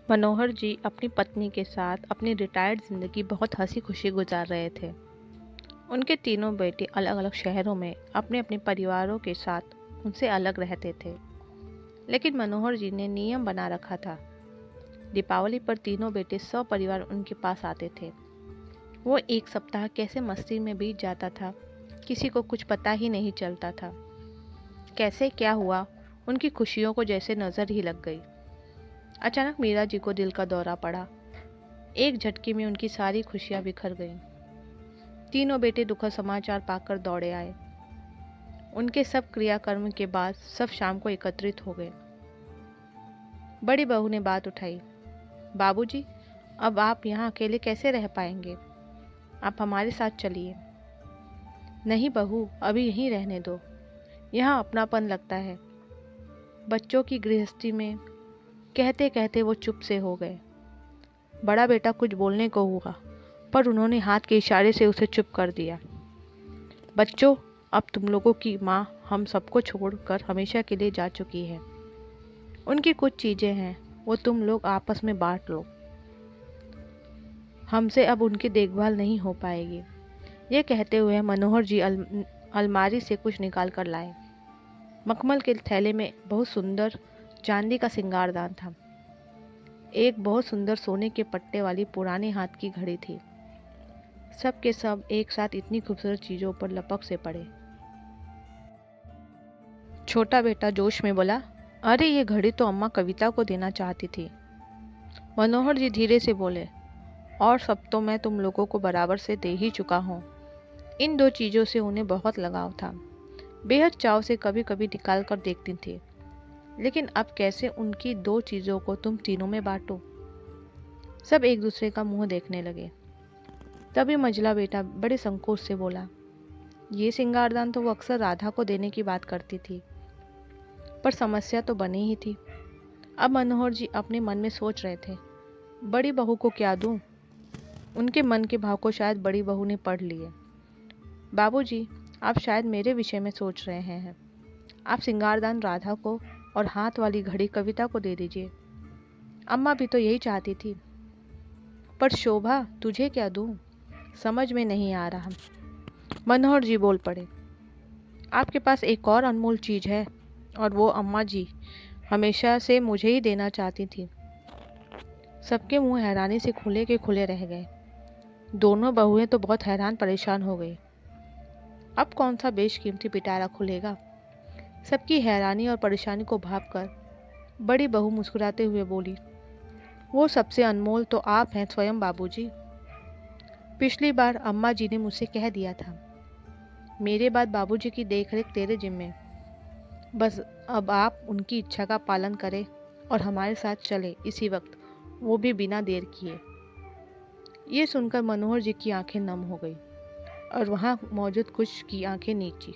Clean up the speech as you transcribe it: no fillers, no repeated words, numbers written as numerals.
मनोहर जी अपनी पत्नी के साथ अपनी रिटायर्ड जिंदगी बहुत हंसी खुशी गुजार रहे थे। उनके तीनों बेटे अलग अलग शहरों में अपने अपने परिवारों के साथ उनसे अलग रहते थे। लेकिन मनोहर जी ने नियम बना रखा था। दीपावली पर तीनों बेटे सपरिवार उनके पास आते थे। वो एक सप्ताह कैसे मस्ती में बीत जाता था, किसी को कुछ पता ही नहीं चलता था। कैसे क्या हुआ, उनकी खुशियों को जैसे नजर ही लग गई। अचानक मीरा जी को दिल का दौरा पड़ा। एक झटके में उनकी सारी खुशियां बिखर गईं। तीनों बेटे दुखद समाचार पाकर दौड़े आए। उनके सब क्रियाकर्म के बाद सब शाम को एकत्रित हो गए। बड़ी बहू ने बात उठाई। बाबूजी, अब आप यहाँ अकेले कैसे रह पाएंगे? आप हमारे साथ चलिए। नहीं बहू, अभी यहीं रहने दो। यहाँ अपनापन लगता है। बच्चों की गृहस्थी में कहते कहते वो चुप से हो गए। बड़ा बेटा कुछ बोलने को हुआ, पर उन्होंने हाथ के इशारे से उसे चुप कर दिया। बच्चों, अब तुम लोगों की माँ हम सबको छोड़कर हमेशा के लिए जा चुकी है। उनकी कुछ चीज़ें हैं, वो तुम लोग आपस में बांट लो। हमसे अब उनकी देखभाल नहीं हो पाएगी। ये कहते हुए मनोहर जी अलमारी से कुछ निकाल कर लाए। मखमल के थैले में बहुत सुंदर चांदी का सिंगारदान था। एक बहुत सुंदर सोने के पट्टे वाली पुरानी हाथ की घड़ी थी। सब के सब एक साथ इतनी खूबसूरत चीजों पर लपक से पड़े। छोटा बेटा जोश में बोला, अरे ये घड़ी तो अम्मा कविता को देना चाहती थी। मनोहर जी धीरे से बोले, और सब तो मैं तुम लोगों को बराबर से दे ही चुका हूँ। इन दो चीज़ों से उन्हें बहुत लगाव था। बेहद चाव से कभी कभी निकाल कर देखती थी। लेकिन अब कैसे उनकी दो चीज़ों को तुम तीनों में बांटो? सब एक दूसरे का मुंह देखने लगे। तभी मंझला बेटा बड़े संकोच से बोला, ये सिंगारदान तो वो अक्सर राधा को देने की बात करती थी, पर समस्या तो बनी ही थी। अब मनोहर जी अपने मन में सोच रहे थे, बड़ी बहू को क्या दूं? उनके मन के भाव को शायद बड़ी बहू ने पढ़ लिए। बाबूजी, आप शायद मेरे विषय में सोच रहे हैं। आप सिंगारदान राधा को और हाथ वाली घड़ी कविता को दे दीजिए। अम्मा भी तो यही चाहती थी। पर शोभा, तुझे क्या दूं? समझ में नहीं आ रहा। मनोहर जी बोल पड़े, आपके पास एक और अनमोल चीज है, और वो अम्मा जी हमेशा से मुझे ही देना चाहती थी। सबके मुंह हैरानी से खुले के खुले रह गए। दोनों बहुएं तो बहुत हैरान परेशान हो गई। अब कौन सा बेशकीमती पिटारा खुलेगा? सबकी हैरानी और परेशानी को भांपकर बड़ी बहू मुस्कुराते हुए बोली, वो सबसे अनमोल तो आप हैं स्वयं बाबूजी। पिछली बार अम्मा जी ने मुझसे कह दिया था, मेरे बाद बाबूजी की देखरेख तेरे जिम्मे। बस अब आप उनकी इच्छा का पालन करें और हमारे साथ चले इसी वक्त, वो भी बिना देर किए। ये सुनकर मनोहर जी की आंखें नम हो गई और वहाँ मौजूद कुछ की आंखें नीची।